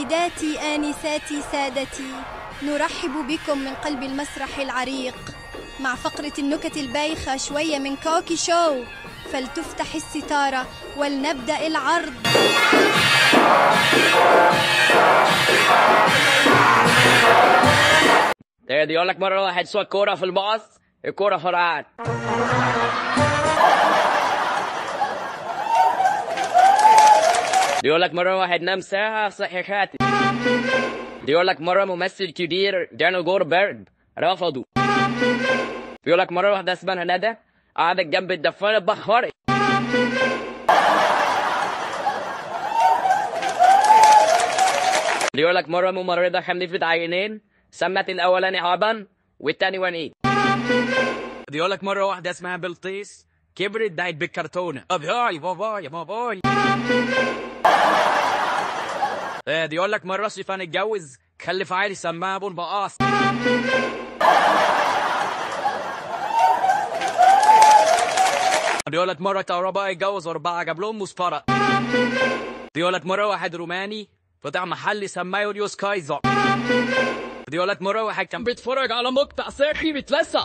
سيداتي آنساتي سادتي، نرحب بكم من قلب المسرح العريق مع فقرة النكت البايخة شوية من كوكي شو. فلتفتح الستارة ولنبدأ العرض. يقول لك مرة واحد سوى كورة في الباص، الكورة فرقعت. بيقول لك مرة واحد نام ساعة صحي خاتم. بيقول لك مرة ممثل كبير دانو جور بيرد رفضوا. بيقول لك مرة واحدة اسمها ندى قعدت جنب الدفانة اتبخرت. بيقول لك مرة ممرضة خلفت عينين، سمت الأولاني عبن والتاني ونيد. بيقول لك مرة واحدة اسمها بلطيس كبرت دعت بالكرتونة. باي باي باي. بيقول لك مرة شيفان اتجوز خلف عيل سماها ابو البقاص. بيقول لك مرة كهرباء اتجوز 4 جاب لهم مسطرة. بيقول لك مرة واحد روماني فتح محل سماه يوليوس كايزر. بيقول لك مرة واحد كان بيتفرج على مقطع صحي بيتلسع.